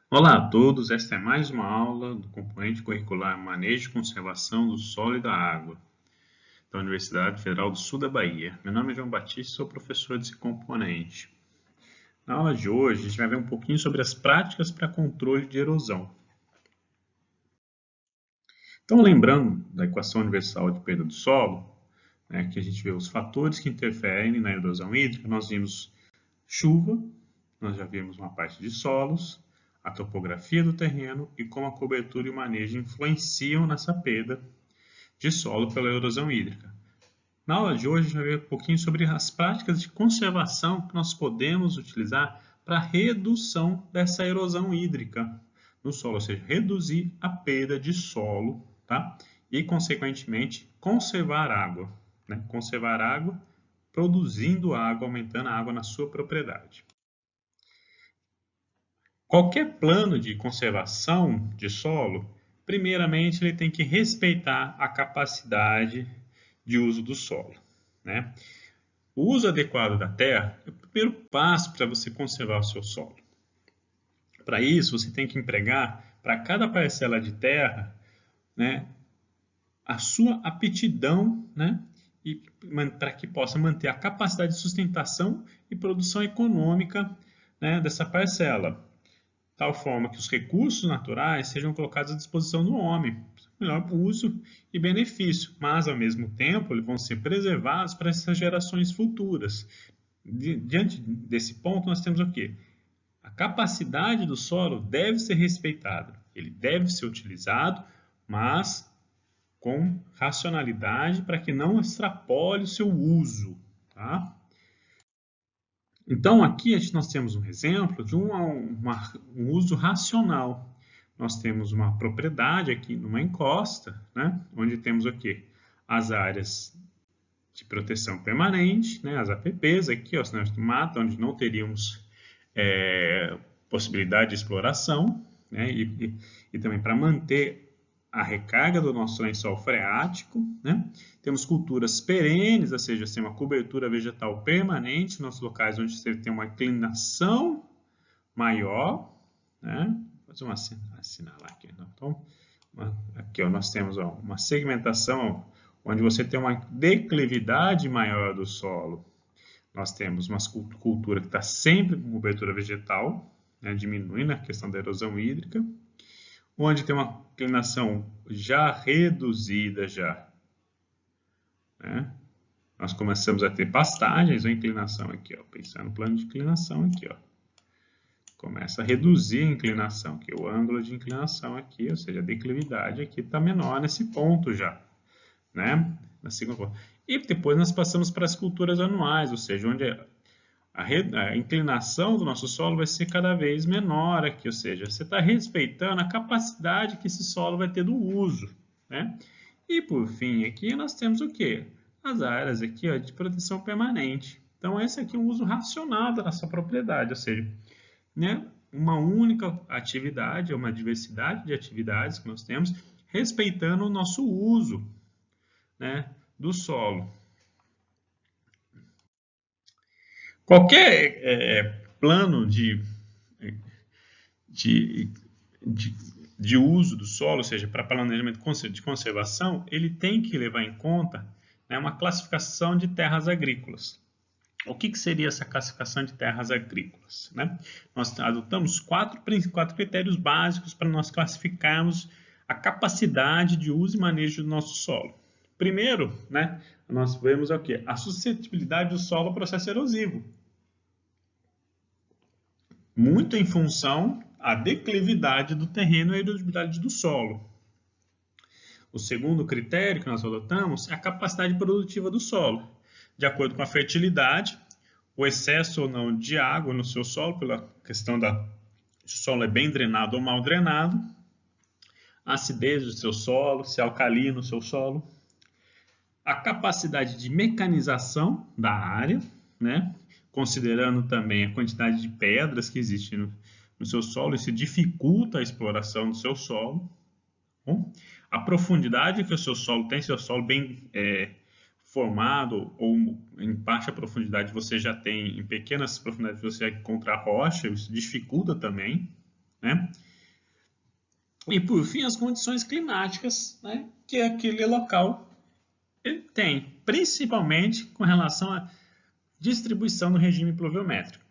Olá a todos, esta é mais uma aula do componente curricular Manejo e Conservação do Solo e da Água, da Universidade Federal do Sul da Bahia. Meu nome é João Batista e sou professor desse componente. Na aula de hoje, a gente vai ver um pouquinho sobre as práticas para controle de erosão. Então, lembrando da equação universal de perda do solo, que a gente vê os fatores que interferem na erosão hídrica, nós vimos chuva, nós já vimos uma parte de solos, a topografia do terreno e como a cobertura e o manejo influenciam nessa perda de solo pela erosão hídrica. Na aula de hoje, a gente vai ver um pouquinho sobre as práticas de conservação que nós podemos utilizar para a redução dessa erosão hídrica no solo, ou seja, reduzir a perda de solo, tá? E, consequentemente, conservar água, né? Conservar água, produzindo água, aumentando a água na sua propriedade. Qualquer plano de conservação de solo, primeiramente ele tem que respeitar a capacidade de uso do solo, né? O uso adequado da terra é o primeiro passo para você conservar o seu solo. Para isso, você tem que empregar para cada parcela de terra, né, a sua aptidão, né, e para que possa manter a capacidade de sustentação e produção econômica, né, dessa parcela, tal forma que os recursos naturais sejam colocados à disposição do homem, melhor uso e benefício, mas ao mesmo tempo eles vão ser preservados para essas gerações futuras. Diante desse ponto, nós temos o quê? A capacidade do solo deve ser respeitada, ele deve ser utilizado, mas com racionalidade para que não extrapole o seu uso, tá? Então, aqui nós temos um exemplo de um uso racional. Nós temos uma propriedade aqui numa encosta, né, onde temos o quê? As áreas de proteção permanente, né, as APPs aqui, ó, cenários de mata, onde não teríamos possibilidade de exploração, né, e também para manter a recarga do nosso lençol freático, né? Temos culturas perenes, ou seja, assim, uma cobertura vegetal permanente nos locais onde você tem uma inclinação maior, né? Vou fazer assinalar aqui. Então, aqui ó, nós temos ó, uma segmentação onde você tem uma declividade maior do solo. Nós temos uma cultura que está sempre com cobertura vegetal, né, diminuindo a questão da erosão hídrica, onde tem uma inclinação já reduzida já, né? Nós começamos a ter pastagens, a inclinação aqui, ó, pensando no plano de inclinação aqui, ó. Começa a reduzir a inclinação, aqui, o ângulo de inclinação aqui, ou seja, a declividade aqui está menor nesse ponto já, né? Na segunda ponto. E depois nós passamos para as culturas anuais, ou seja, onde a inclinação do nosso solo vai ser cada vez menor aqui, ou seja, você está respeitando a capacidade que esse solo vai ter do uso, né? E por fim, aqui nós temos o quê? As áreas aqui, ó, de proteção permanente. Então, esse aqui é um uso racional da nossa propriedade, ou seja, né, uma única atividade, uma diversidade de atividades que nós temos, respeitando o nosso uso, né, do solo. Qualquer plano de, de, de uso do solo, ou seja, para planejamento de conservação, ele tem que levar em conta, né, uma classificação de terras agrícolas. O que seria essa classificação de terras agrícolas, né? Nós adotamos quatro critérios básicos para nós classificarmos a capacidade de uso e manejo do nosso solo. Primeiro, né, nós vemos o quê? A suscetibilidade do solo ao processo erosivo. Muito em função da declividade do terreno e a erodibilidade do solo. O segundo critério que nós adotamos é a capacidade produtiva do solo, de acordo com a fertilidade, o excesso ou não de água no seu solo, pela questão se o solo é bem drenado ou mal drenado, a acidez do seu solo, se é alcalino o seu solo, a capacidade de mecanização da área, né? Considerando também a quantidade de pedras que existe no seu solo, isso dificulta a exploração do seu solo. Bom, a profundidade que o seu solo tem, se o solo bem formado ou em baixa profundidade você já tem, em pequenas profundidades você encontra rocha, isso dificulta também, né? E, por fim, as condições climáticas, né, que aquele local tem, principalmente com relação à distribuição do regime pluviométrico,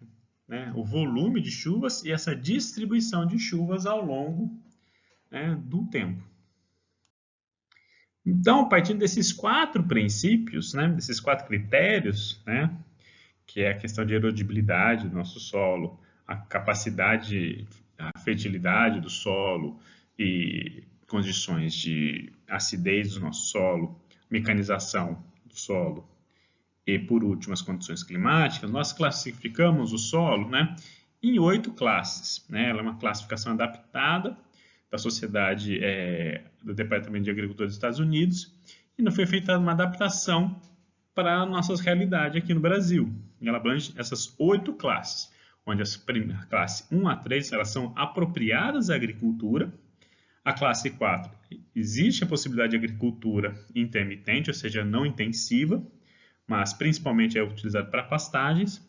né, o volume de chuvas e essa distribuição de chuvas ao longo, né, do tempo. Então, a partir desses 4 princípios, né, desses 4 critérios, né, que é a questão de erodibilidade do nosso solo, a capacidade, a fertilidade do solo e condições de acidez do nosso solo, mecanização do solo e, por último, as condições climáticas, nós classificamos o solo, né, em 8 classes. Né? Ela é uma classificação adaptada da Sociedade do Departamento de Agricultura dos Estados Unidos e não foi feita uma adaptação para a nossa realidade aqui no Brasil. Ela abrange essas 8 classes, onde as classes 1 a 3 elas são apropriadas à agricultura. A classe 4, existe a possibilidade de agricultura intermitente, ou seja, não intensiva, mas principalmente é utilizado para pastagens.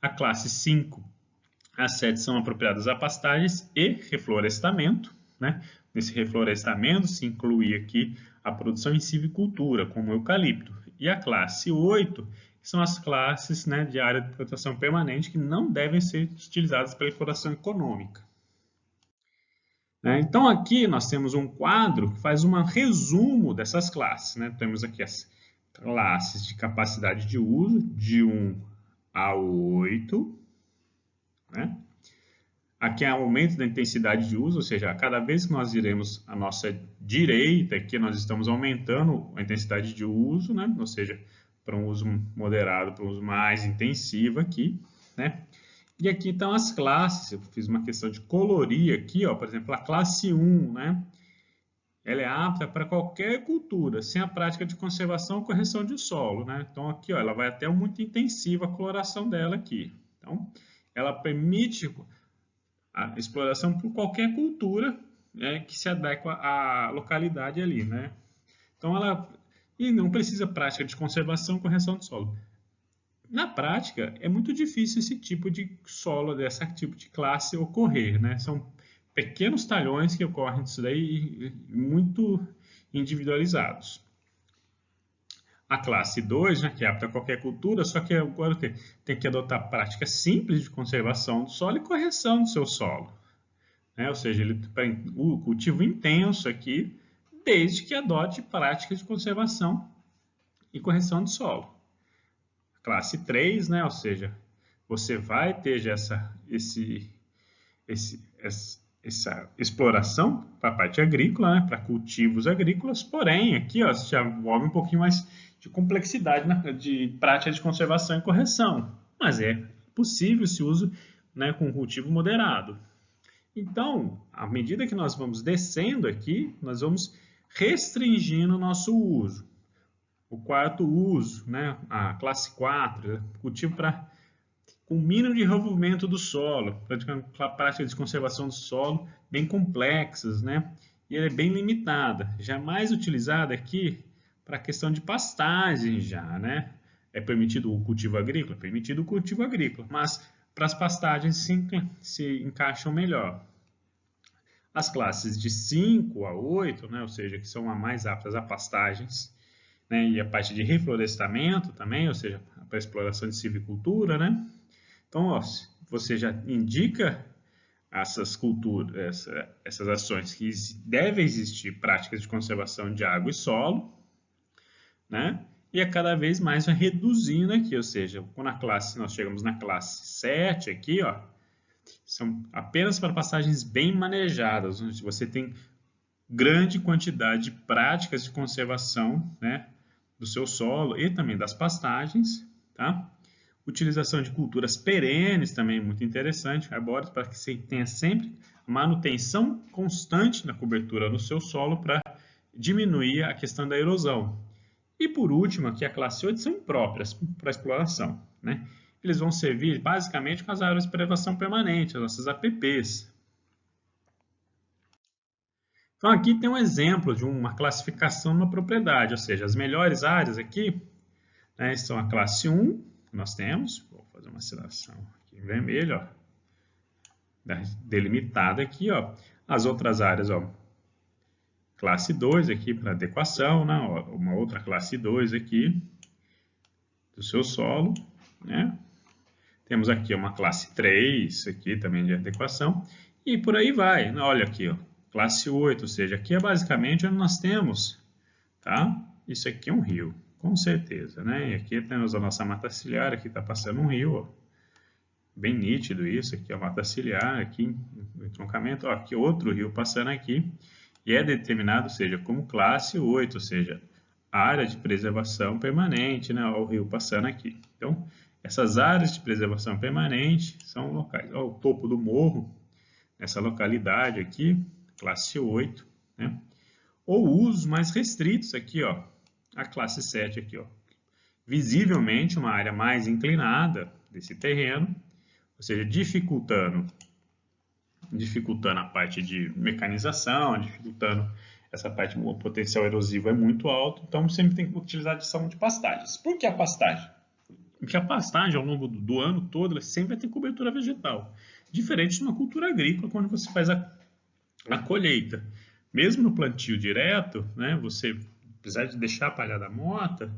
A classe 5 a 7 são apropriadas a pastagens e reflorestamento. Né? Nesse reflorestamento se inclui aqui a produção em silvicultura, como o eucalipto. E a classe 8 são as classes, né, de área de plantação permanente que não devem ser utilizadas para exploração econômica. Então aqui nós temos um quadro que faz um resumo dessas classes. Né? Temos aqui as classes de capacidade de uso, de 1 a 8. Né? Aqui é o aumento da intensidade de uso, ou seja, a cada vez que nós iremos à nossa direita, aqui nós estamos aumentando a intensidade de uso, né? Ou seja, para um uso moderado, para um uso mais intensivo aqui. Né? E aqui estão as classes, eu fiz uma questão de colorir aqui, ó, por exemplo, a classe 1, né? Ela é apta para qualquer cultura, sem a prática de conservação ou correção de solo. Né? Então, aqui ó, ela vai até muito intensiva a coloração dela aqui. Então, ela permite a exploração por qualquer cultura, né, que se adequa à localidade ali. Né? Então, ela e não precisa prática de conservação e correção de solo. Na prática, é muito difícil esse tipo de solo, desse tipo de classe ocorrer. Né? São pequenos talhões que ocorrem disso daí, muito individualizados. A classe 2, né, que é apta a qualquer cultura, só que agora tem que adotar práticas simples de conservação do solo e correção do seu solo. Né? Ou seja, o cultivo intenso aqui, desde que adote práticas de conservação e correção do solo. Classe 3, né, ou seja, você vai ter essa exploração para a parte agrícola, né, para cultivos agrícolas, porém, aqui ó, já envolve um pouquinho mais de complexidade, né, de prática de conservação e correção, mas é possível esse uso, né, com cultivo moderado. Então, à medida que nós vamos descendo aqui, nós vamos restringindo o nosso uso. O quarto uso, né, a classe 4, cultivo com mínimo de envolvimento do solo, praticando práticas de conservação do solo bem complexas, né? E ela é bem limitada. Já é mais utilizada aqui para a questão de pastagem já, né? É permitido o cultivo agrícola? É permitido o cultivo agrícola, mas para as pastagens se encaixam melhor. As classes de 5 a 8, né? Ou seja, que são as mais aptas a pastagens, né? E a parte de reflorestamento também, ou seja, para exploração de silvicultura, né? Então, ó, você já indica essas culturas, essas ações que devem existir práticas de conservação de água e solo, né? E a cada vez mais vai reduzindo aqui, ou seja, quando nós chegamos na classe 7 aqui, ó, são apenas para passagens bem manejadas, onde você tem grande quantidade de práticas de conservação, né, do seu solo e também das pastagens, tá? Utilização de culturas perenes também é muito interessante, arbóreas, para que você tenha sempre manutenção constante na cobertura no seu solo para diminuir a questão da erosão. E por último, aqui a classe 8 são impróprias para exploração. Né? Eles vão servir basicamente com as áreas de preservação permanente, as nossas APPs. Então aqui tem um exemplo de uma classificação de uma propriedade, ou seja, as melhores áreas aqui, né, são a classe 1, nós temos, vou fazer uma seleção aqui em vermelho, ó. delimitada aqui, ó. As outras áreas, ó, classe 2 aqui para adequação, né? Ó, uma outra classe 2 aqui do seu solo, né? Temos aqui uma classe 3 aqui também de adequação e por aí vai. Olha aqui, ó, classe 8, ou seja, aqui é basicamente onde nós temos, tá? Isso aqui é um rio, com certeza, né? E aqui temos a nossa mata ciliar, aqui está passando um rio, ó. Bem nítido isso, aqui é a mata ciliar, aqui no entroncamento, ó, aqui outro rio passando aqui, e é determinado, seja, como classe 8, ou seja, área de preservação permanente, né, ó, o rio passando aqui. Então, essas áreas de preservação permanente são locais, ó, o topo do morro, essa localidade aqui, classe 8, né, ou usos mais restritos aqui, ó, a classe 7 aqui, ó, visivelmente uma área mais inclinada desse terreno, ou seja, dificultando a parte de mecanização, dificultando essa parte, o potencial erosivo é muito alto, então sempre tem que utilizar adição de pastagens. Por que a pastagem? Porque a pastagem, ao longo do ano todo, ela sempre vai ter cobertura vegetal, diferente de uma cultura agrícola, quando você faz a colheita. Mesmo no plantio direto, né, você precisa de deixar a palhada morta,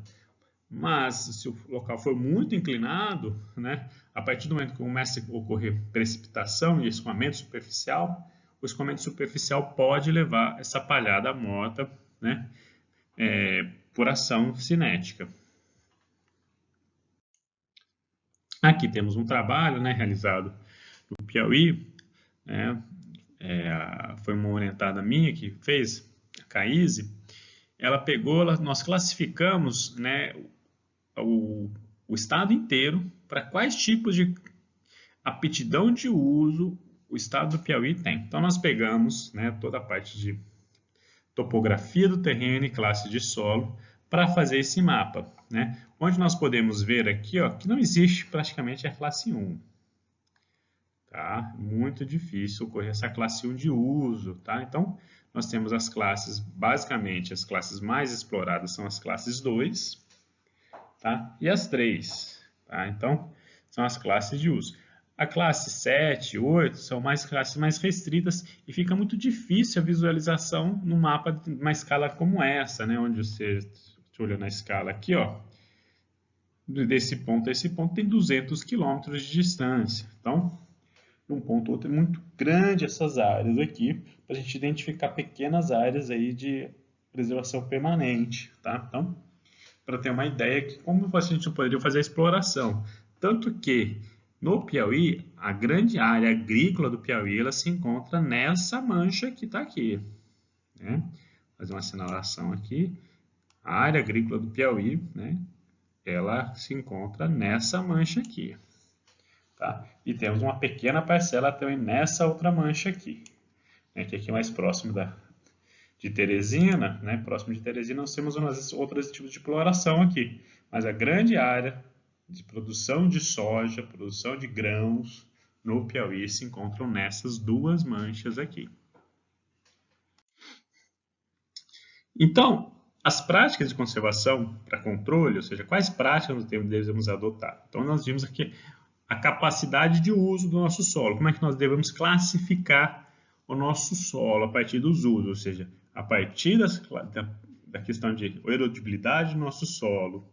mas se o local for muito inclinado, né, a partir do momento que começa a ocorrer precipitação e escoamento superficial, o escoamento superficial pode levar essa palhada morta, né, por ação cinética. Aqui temos um trabalho, né, realizado no Piauí, né, foi uma orientada minha que fez, a Caíse. Ela pegou, nós classificamos, né, o estado inteiro para quais tipos de aptidão de uso o estado do Piauí tem. Então, nós pegamos, né, toda a parte de topografia do terreno e classe de solo para fazer esse mapa, né? Onde nós podemos ver aqui, ó, que não existe praticamente a classe 1. Tá? Muito difícil ocorrer essa classe 1 de uso, tá? Então, nós temos as classes, basicamente, as classes mais exploradas são as classes 2, tá? E as 3, tá? Então, são as classes de uso. A classe 7, 8 são mais classes mais restritas e fica muito difícil a visualização no mapa de uma escala como essa, né? Onde você olha na escala aqui, ó, desse ponto a esse ponto tem 200 quilômetros de distância. Então, de um ponto a outro é muito grande essas áreas aqui, para a gente identificar pequenas áreas aí de preservação permanente, tá? Então, para ter uma ideia de como a gente poderia fazer a exploração. Tanto que, no Piauí, a grande área agrícola do Piauí, ela se encontra nessa mancha que está aqui, né? Vou fazer uma assinalação aqui. A área agrícola do Piauí, né? Ela se encontra nessa mancha aqui. Tá? E temos uma pequena parcela também nessa outra mancha aqui, né? Que aqui é mais próximo de Teresina, né? Próximo de Teresina nós temos outros tipos de exploração aqui, mas a grande área de produção de soja, produção de grãos no Piauí se encontram nessas duas manchas aqui. Então, as práticas de conservação para controle, ou seja, quais práticas nós devemos adotar? Então, nós vimos aqui a capacidade de uso do nosso solo. Como é que nós devemos classificar o nosso solo a partir dos usos? Ou seja, a partir da questão de erodibilidade do nosso solo,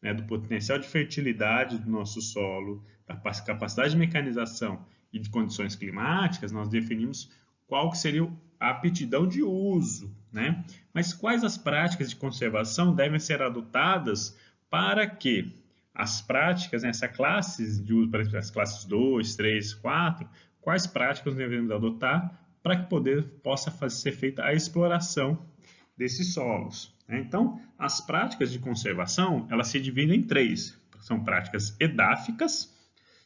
né, do potencial de fertilidade do nosso solo, da capacidade de mecanização e de condições climáticas, nós definimos qual que seria a aptidão de uso, né? Mas quais as práticas de conservação devem ser adotadas para que as práticas, né, essa classes de uso, as classes 2, 3, 4, quais práticas devemos adotar para que possa ser feita a exploração desses solos, né? Então, as práticas de conservação, elas se dividem em 3. São práticas edáficas,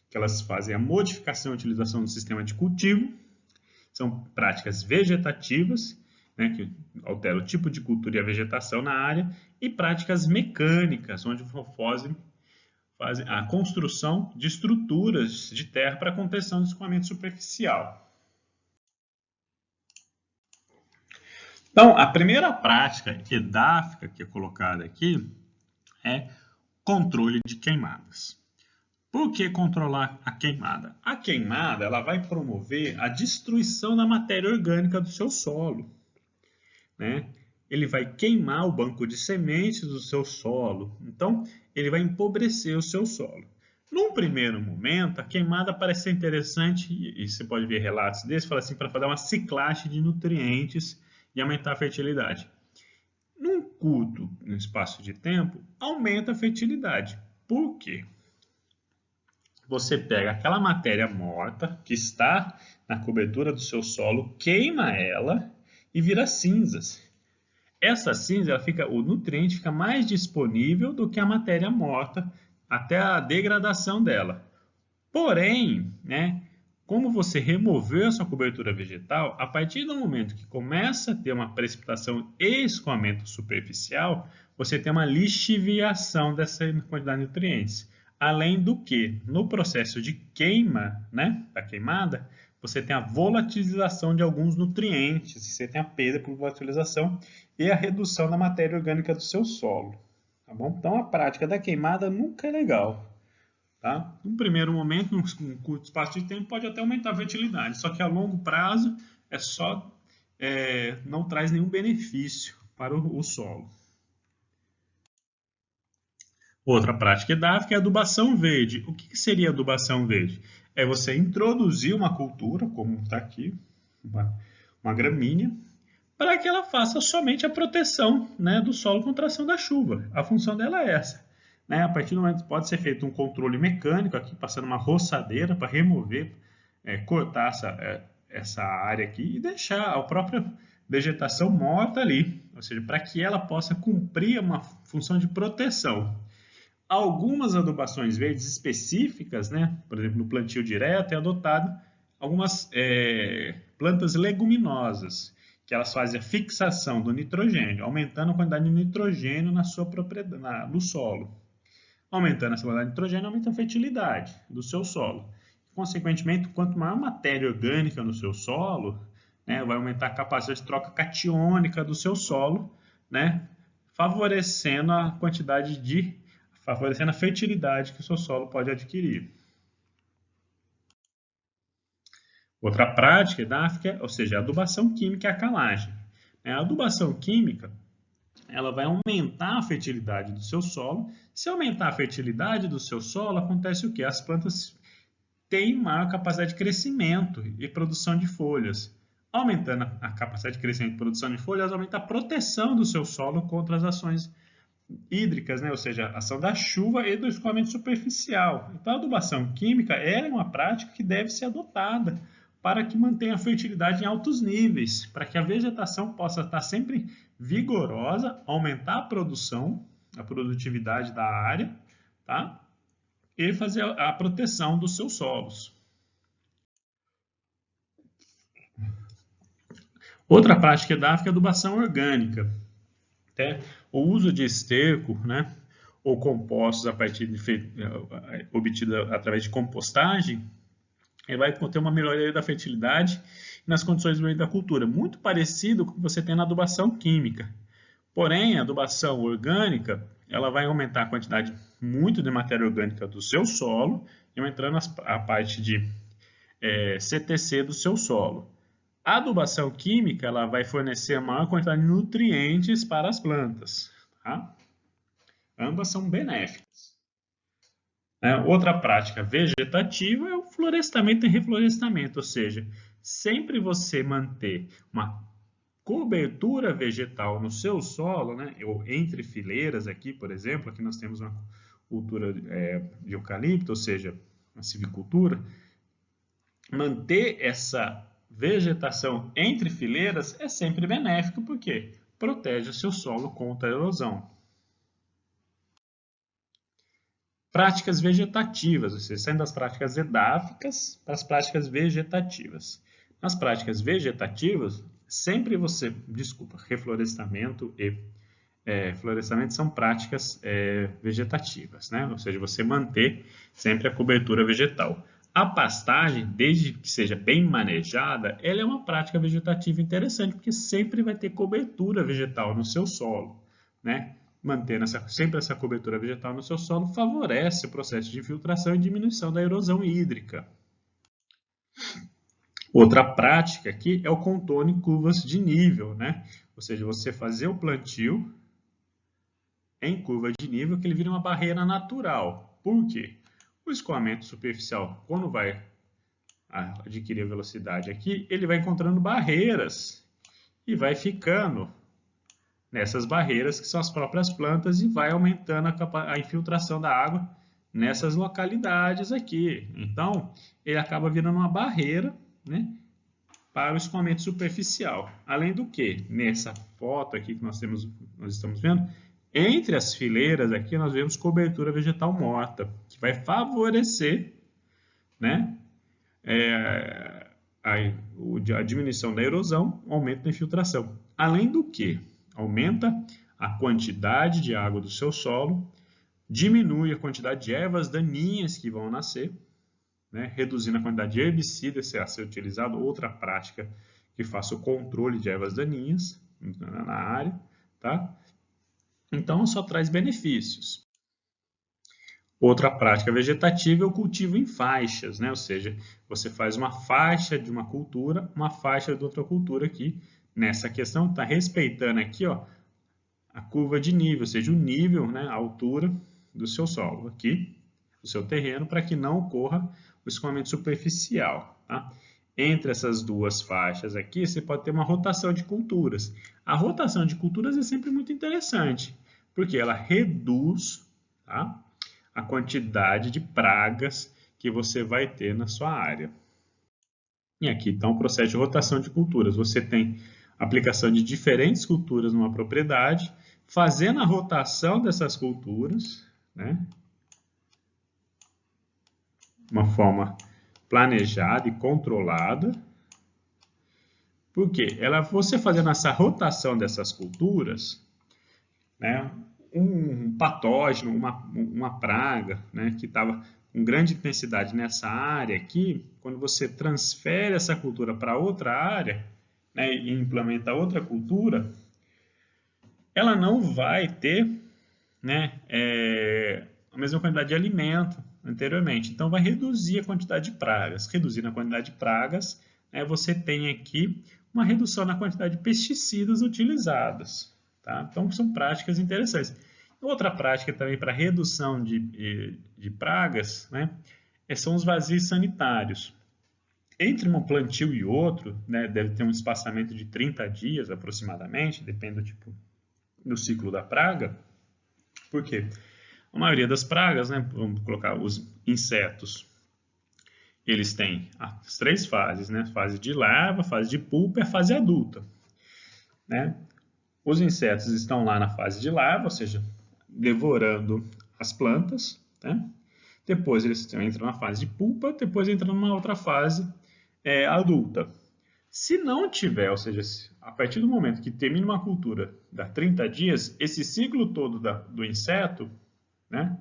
que elas fazem a modificação e utilização do sistema de cultivo. São práticas vegetativas, né, que alteram o tipo de cultura e a vegetação na área. E práticas mecânicas, onde fazem a construção de estruturas de terra para contenção de escoamento superficial. Então, a primeira prática edáfica que é colocada aqui é controle de queimadas. Por que controlar a queimada? A queimada ela vai promover a destruição da matéria orgânica do seu solo, né? Ele vai queimar o banco de sementes do seu solo, então ele vai empobrecer o seu solo. Num primeiro momento, a queimada parece ser interessante, e você pode ver relatos desses, fala assim, para fazer uma ciclagem de nutrientes e aumentar a fertilidade. Num curto espaço de tempo, aumenta a fertilidade. Por quê? Você pega aquela matéria morta que está na cobertura do seu solo, queima ela e vira cinzas. Essa cinza, o nutriente fica mais disponível do que a matéria morta até a degradação dela. Porém, né, como você removeu a sua cobertura vegetal, a partir do momento que começa a ter uma precipitação e escoamento superficial, você tem uma lixiviação dessa quantidade de nutrientes. Além do que, no processo de queima, né, da queimada, você tem a volatilização de alguns nutrientes, você tem a perda por volatilização e a redução da matéria orgânica do seu solo. Tá bom? Então, a prática da queimada nunca é legal. Tá? Num primeiro momento, num curto espaço de tempo, pode até aumentar a fertilidade, só que a longo prazo não traz nenhum benefício para o solo. Outra prática edáfica é a adubação verde. O que seria adubação verde? É você introduzir uma cultura, como está aqui, uma gramínea, para que ela faça somente a proteção, né, do solo contra a ação da chuva. A função dela é essa. Né? A partir do momento que pode ser feito um controle mecânico, aqui passando uma roçadeira para remover, cortar essa área aqui e deixar a própria vegetação morta ali, ou seja, para que ela possa cumprir uma função de proteção. Algumas adubações verdes específicas, né, por exemplo, no plantio direto, é adotado algumas plantas leguminosas, que elas fazem a fixação do nitrogênio, aumentando a quantidade de nitrogênio na sua propriedade, no solo. Aumentando essa quantidade de nitrogênio, aumenta a fertilidade do seu solo. Consequentemente, quanto maior matéria orgânica no seu solo, né, vai aumentar a capacidade de troca catiônica do seu solo, né, favorecendo a fertilidade que o seu solo pode adquirir. Outra prática edáfica, ou seja, a adubação química e a calagem. A adubação química, ela vai aumentar a fertilidade do seu solo. Se aumentar a fertilidade do seu solo, acontece o quê? As plantas têm maior capacidade de crescimento e produção de folhas. Aumentando a capacidade de crescimento e produção de folhas, aumenta a proteção do seu solo contra as ações hídricas, né? Ou seja, a ação da chuva e do escoamento superficial. Então, a adubação química é uma prática que deve ser adotada para que mantenha a fertilidade em altos níveis, para que a vegetação possa estar sempre vigorosa, aumentar a produção, a produtividade da área, tá? E fazer a proteção dos seus solos. Outra prática edáfica é a adubação orgânica. O uso de esterco, né, ou compostos obtidos através de compostagem, ele vai ter uma melhoria da fertilidade e nas condições do meio da cultura, muito parecido com o que você tem na adubação química. Porém, a adubação orgânica, ela vai aumentar a quantidade muito de matéria orgânica do seu solo e aumentando a parte de CTC do seu solo. A adubação química, ela vai fornecer a maior quantidade de nutrientes para as plantas. Tá? Ambas são benéficas. Outra prática vegetativa é o florestamento e reflorestamento, ou seja, sempre você manter uma cobertura vegetal no seu solo, né, ou entre fileiras aqui, por exemplo, aqui nós temos uma cultura de eucalipto, ou seja, uma silvicultura, manter essa vegetação entre fileiras é sempre benéfico, porque protege o seu solo contra a erosão. Práticas vegetativas, ou seja, saindo das práticas edáficas para as práticas vegetativas. Nas práticas vegetativas, sempre reflorestamento e florestamento são práticas vegetativas, né? Ou seja, você manter sempre a cobertura vegetal. A pastagem, desde que seja bem manejada, ela é uma prática vegetativa interessante, porque sempre vai ter cobertura vegetal no seu solo, né? mantendo sempre essa cobertura vegetal no seu solo, favorece o processo de infiltração e diminuição da erosão hídrica. Outra prática aqui é o contorno em curvas de nível, né? Ou seja, você fazer o plantio em curva de nível, que ele vira uma barreira natural. Por quê? O escoamento superficial, quando vai adquirir a velocidade aqui, ele vai encontrando barreiras e vai ficando nessas barreiras, que são as próprias plantas, e vai aumentando a infiltração da água nessas localidades aqui. Então, ele acaba virando uma barreira, né, para o escoamento superficial. Além do que, nessa foto aqui que nós estamos vendo, entre as fileiras aqui nós vemos cobertura vegetal morta, que vai favorecer, né, a diminuição da erosão, o aumento da infiltração. Além do que, aumenta a quantidade de água do seu solo, diminui a quantidade de ervas daninhas que vão nascer, né, reduzindo a quantidade de herbicida a ser utilizado, outra prática que faça o controle de ervas daninhas na área, tá? Então, só traz benefícios. Outra prática vegetativa é o cultivo em faixas, né? Ou seja, você faz uma faixa de uma cultura, uma faixa de outra cultura aqui. Nessa questão, está respeitando aqui, ó, a curva de nível, ou seja, o nível, né, a altura do seu solo aqui, do seu terreno, para que não ocorra o escoamento superficial, tá? Entre essas duas faixas aqui, você pode ter uma rotação de culturas. A rotação de culturas é sempre muito interessante, porque ela reduz, tá, a quantidade de pragas que você vai ter na sua área. E aqui está o processo de rotação de culturas. Você tem aplicação de diferentes culturas numa propriedade, fazendo a rotação dessas culturas, né, de uma forma planejada e controlada. Por quê? Você fazendo essa rotação dessas culturas, né, um patógeno, uma praga, né, que estava com grande intensidade nessa área aqui, quando você transfere essa cultura para outra área, né, e implementa outra cultura, ela não vai ter, né, a mesma quantidade de alimento anteriormente. Então, vai reduzir a quantidade de pragas. Reduzindo a quantidade de pragas, né, você tem aqui uma redução na quantidade de pesticidas utilizadas. Tá? Então, são práticas interessantes. Outra prática também para redução de pragas, né, são os vazios sanitários. Entre um plantio e outro, né, deve ter um espaçamento de 30 dias aproximadamente, depende do tipo do ciclo da praga. Por quê? A maioria das pragas, né, vamos colocar os insetos, eles têm as 3 fases, né, fase de larva, fase de pupa e a fase adulta. Né? Os insetos estão lá na fase de larva, ou seja, devorando as plantas, né? Depois eles entram na fase de pupa, depois entram numa outra fase adulta. Se não tiver, ou seja, a partir do momento que termina uma cultura, dá 30 dias, esse ciclo todo do inseto, né,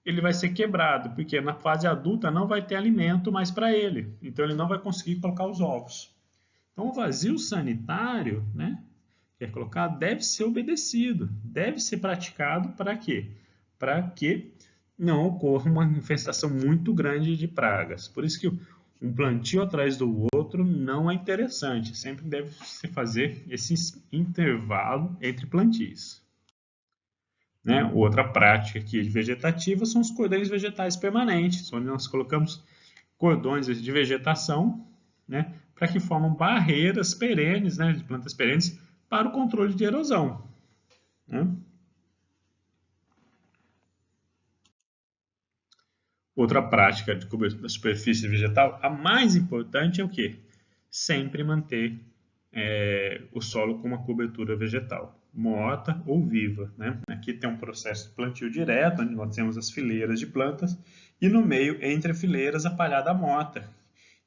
ele vai ser quebrado, porque na fase adulta não vai ter alimento mais para ele, então ele não vai conseguir colocar os ovos. Então o vazio sanitário, né, que é colocado, deve ser obedecido, deve ser praticado para quê? Para que não ocorra uma infestação muito grande de pragas. Por isso que um plantio atrás do outro não é interessante, sempre deve se fazer esse intervalo entre plantios. Né? Outra prática aqui vegetativa são os cordões vegetais permanentes, onde nós colocamos cordões de vegetação, né, para que formam barreiras perenes, né, de plantas perenes, para o controle de erosão. Né? Outra prática de cobertura da superfície vegetal, a mais importante é o quê? Sempre manter o solo com uma cobertura vegetal, morta ou viva. Né? Aqui tem um processo de plantio direto, onde nós temos as fileiras de plantas, e no meio, entre fileiras, a palhada morta,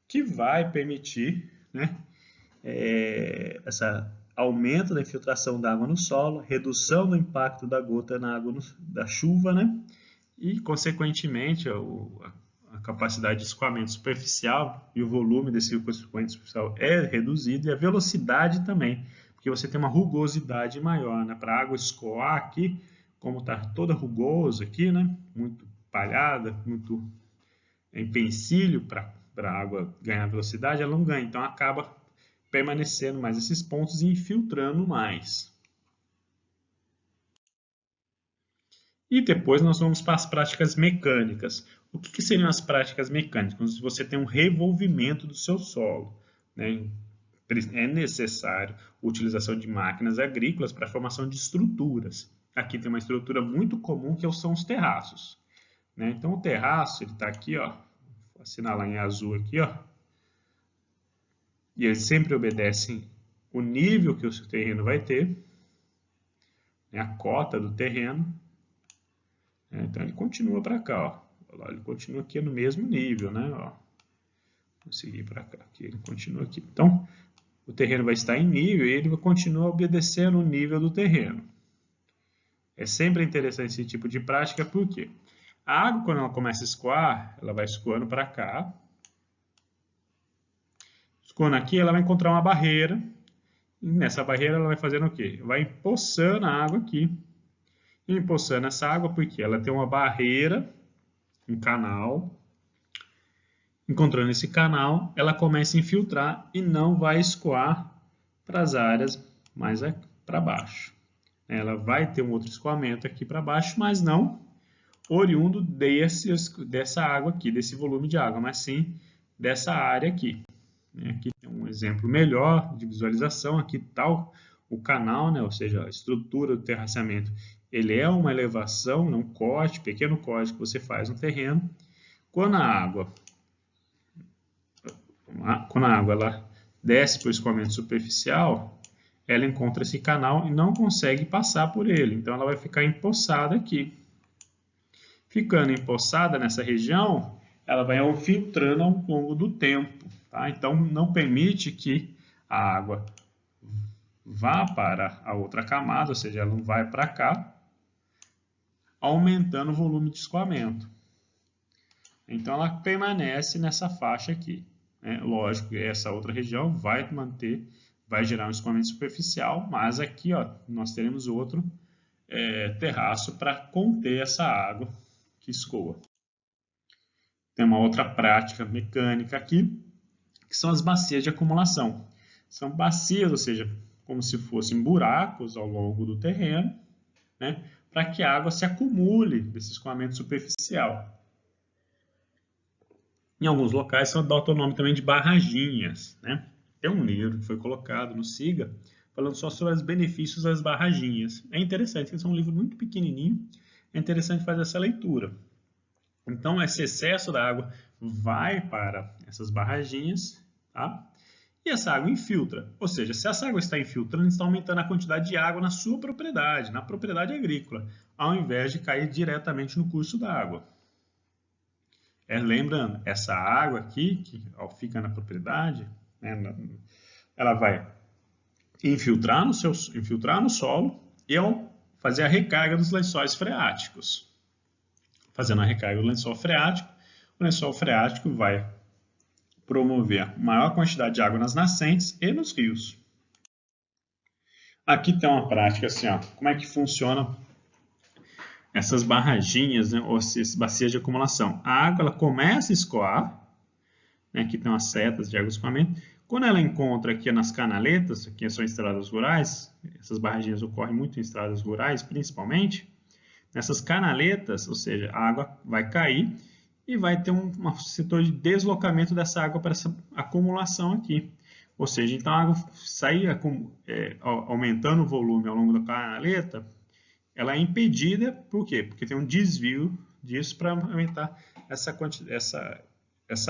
que vai permitir, né, esse aumento da infiltração da água no solo, redução do impacto da gota na água da chuva, né? E, consequentemente, a capacidade de escoamento superficial e o volume desse escoamento superficial é reduzido, e a velocidade também, porque você tem uma rugosidade maior, né? Para a água escoar aqui, como está toda rugosa aqui, né? Muito palhada, muito empecilho para a água ganhar velocidade, ela não ganha. Então, acaba permanecendo mais esses pontos e infiltrando mais. E depois nós vamos para as práticas mecânicas. O que seriam as práticas mecânicas? Quando você tem um revolvimento do seu solo, né? É necessário a utilização de máquinas agrícolas para a formação de estruturas. Aqui tem uma estrutura muito comum que são os terraços, né? Então o terraço ele está aqui, ó, vou assinalar em azul aqui, ó, e eles sempre obedecem o nível que o seu terreno vai ter, né? A cota do terreno. Então ele continua para cá, ó. Ele continua aqui no mesmo nível, né? Ó. Vou seguir para cá, aqui ele continua aqui. Então o terreno vai estar em nível e ele vai continuar obedecendo o nível do terreno. É sempre interessante esse tipo de prática, porque a água, quando ela começa a escoar, ela vai escoando para cá. Escoando aqui, ela vai encontrar uma barreira. E nessa barreira, ela vai fazendo o quê? Vai empoçando a água aqui. E empoçando essa água, porque ela tem uma barreira, um canal. Encontrando esse canal, ela começa a infiltrar e não vai escoar para as áreas mais para baixo. Ela vai ter um outro escoamento aqui para baixo, mas não oriundo dessa água aqui, desse volume de água, mas sim dessa área aqui. Aqui tem um exemplo melhor de visualização. Aqui está o canal, né? Ou seja, a estrutura do terraceamento. Ele é uma elevação, um corte, pequeno corte que você faz no terreno. Quando a água ela desce para o escoamento superficial, ela encontra esse canal e não consegue passar por ele. Então, ela vai ficar empoçada aqui. Ficando empoçada nessa região, ela vai filtrando ao longo do tempo. Tá? Então, não permite que a água vá para a outra camada, ou seja, ela não vai para cá, aumentando o volume de escoamento. Então, ela permanece nessa faixa aqui. Lógico que essa outra região vai gerar um escoamento superficial, mas aqui ó, nós teremos outro terraço para conter essa água que escoa. Tem uma outra prática mecânica aqui, que são as bacias de acumulação. São bacias, ou seja, como se fossem buracos ao longo do terreno, né, para que a água se acumule desse escoamento superficial. Em alguns locais são dá o nome também de barraginhas, né? Tem um livro que foi colocado no SIGA falando só sobre os benefícios das barraginhas. É interessante, eles são um livro muito pequenininho, é interessante fazer essa leitura. Então, esse excesso da água vai para essas barraginhas, tá? E essa água infiltra. Ou seja, se essa água está infiltrando, está aumentando a quantidade de água na sua propriedade, na propriedade agrícola, ao invés de cair diretamente no curso da água. Lembrando, essa água aqui, que fica na propriedade, né, ela vai infiltrar no solo e ao fazer a recarga dos lençóis freáticos. Fazendo a recarga do lençol freático, o lençol freático vai promover maior quantidade de água nas nascentes e nos rios. Aqui tem uma prática assim, ó, como é que funciona essas barraginhas, né, ou essas bacias de acumulação. A água ela começa a escoar, né, aqui tem umas setas de água de escoamento. Quando ela encontra aqui nas canaletas, aqui são estradas rurais, essas barraginhas ocorrem muito em estradas rurais, principalmente, nessas canaletas, ou seja, a água vai cair e vai ter um setor de deslocamento dessa água para essa acumulação aqui. Ou seja, então a água sair aumentando o volume ao longo da canaleta, ela é impedida, por quê? Porque tem um desvio disso para aumentar essa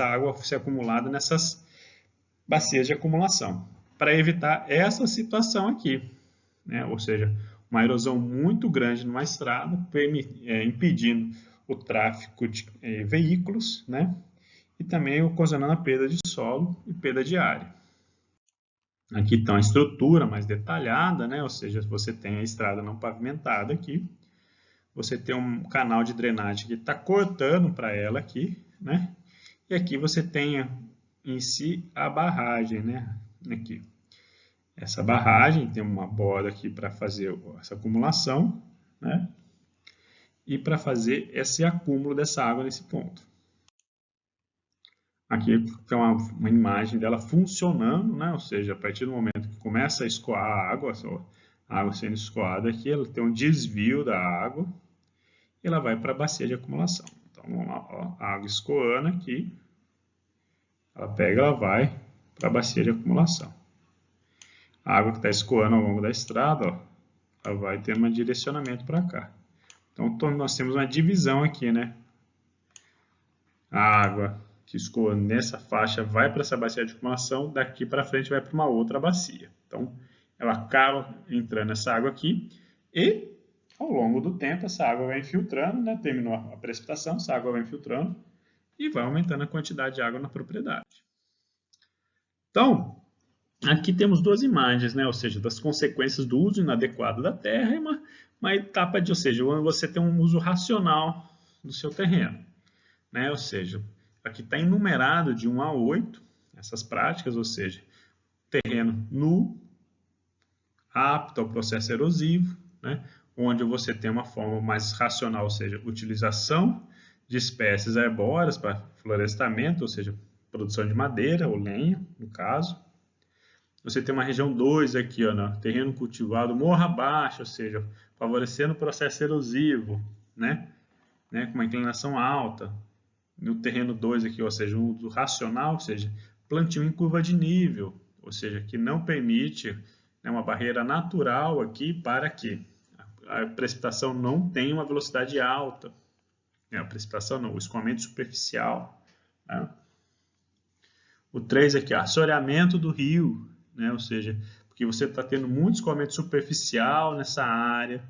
água ser acumulada nessas bacias de acumulação, para evitar essa situação aqui, né? Ou seja, uma erosão muito grande numa estrada, impedindo o tráfego de veículos, né? E também ocasionando a perda de solo e perda de área. Aqui está uma estrutura mais detalhada, né? Ou seja, você tem a estrada não pavimentada aqui, você tem um canal de drenagem que está cortando para ela aqui, né? E aqui você tem em si a barragem, né? Aqui. Essa barragem tem uma borda aqui para fazer essa acumulação, né? e para fazer esse acúmulo dessa água nesse ponto. Aqui tem uma imagem dela funcionando, né? Ou seja, a partir do momento que começa a escoar a água sendo escoada aqui, ela tem um desvio da água e ela vai para a bacia de acumulação. Então, vamos lá, ó, a água escoando aqui, ela vai para a bacia de acumulação. A água que está escoando ao longo da estrada, ó, ela vai ter um direcionamento para cá. Então, nós temos uma divisão aqui, né? A água que escoa nessa faixa vai para essa bacia de acumulação, daqui para frente vai para uma outra bacia. Então, ela acaba entrando essa água aqui e, ao longo do tempo, essa água vai infiltrando, né? Terminou a precipitação, essa água vai infiltrando e vai aumentando a quantidade de água na propriedade. Então, aqui temos duas imagens, né? Ou seja, das consequências do uso inadequado da terra e uma etapa de, ou seja, você tem um uso racional do seu terreno, né? Ou seja, aqui está enumerado de 1 a 8 essas práticas, ou seja, terreno nu, apto ao processo erosivo, né? Onde você tem uma forma mais racional, ou seja, utilização de espécies arbóreas para florestamento, ou seja, produção de madeira ou lenha, no caso. Você tem uma região 2 aqui, ó, no terreno cultivado morra abaixo, ou seja, favorecendo o processo erosivo, né? Com uma inclinação alta. No terreno 2 aqui, ou seja, um uso racional, ou seja, plantio em curva de nível, ou seja, que não permite, né, uma barreira natural aqui para que a precipitação não tenha uma velocidade alta. A precipitação não, o escoamento superficial. Né? O 3 aqui, assoreamento do rio, né? Ou seja, porque você está tendo muito escoamento superficial nessa área,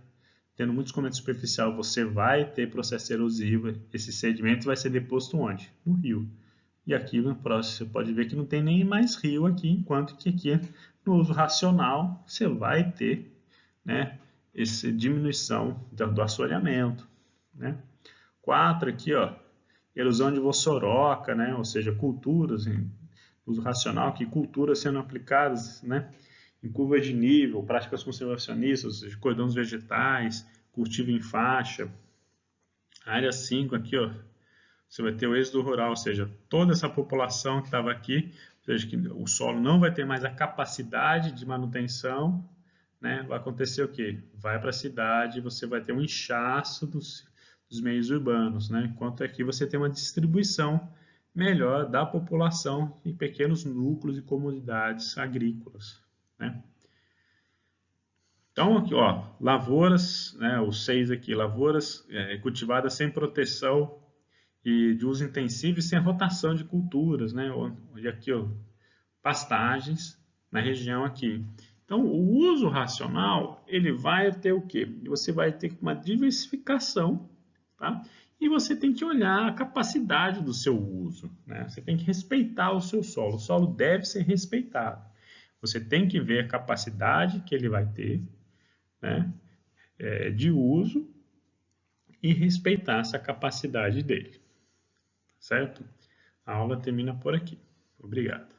tendo muito escoamento superficial, você vai ter processo erosivo, esse sedimento vai ser deposto onde? No rio. E aqui no próximo você pode ver que não tem nem mais rio aqui, enquanto que aqui no uso racional você vai ter, né, essa diminuição do assoreamento. Né? 4 aqui, ó, erosão de vossoroca, né, ou seja, culturas em uso racional, que culturas sendo aplicadas, né, em curva de nível, práticas conservacionistas, ou seja, cordões vegetais, cultivo em faixa. Área 5 aqui, ó, você vai ter o êxodo rural, ou seja, toda essa população que estava aqui, ou seja, que o solo não vai ter mais a capacidade de manutenção, né? Vai acontecer o quê? Vai para a cidade, você vai ter um inchaço dos meios urbanos, né? Enquanto aqui você tem uma distribuição melhor da população em pequenos núcleos e comunidades agrícolas, né? Então, aqui, ó, lavouras, né, os 6 aqui, lavouras cultivadas sem proteção e de uso intensivo e sem rotação de culturas, né? E aqui, ó, pastagens na região aqui. Então, o uso racional, ele vai ter o quê? Você vai ter uma diversificação, tá? E você tem que olhar a capacidade do seu uso, né? Você tem que respeitar o seu solo. O solo deve ser respeitado. Você tem que ver a capacidade que ele vai ter, né, de uso e respeitar essa capacidade dele. Certo? A aula termina por aqui. Obrigado.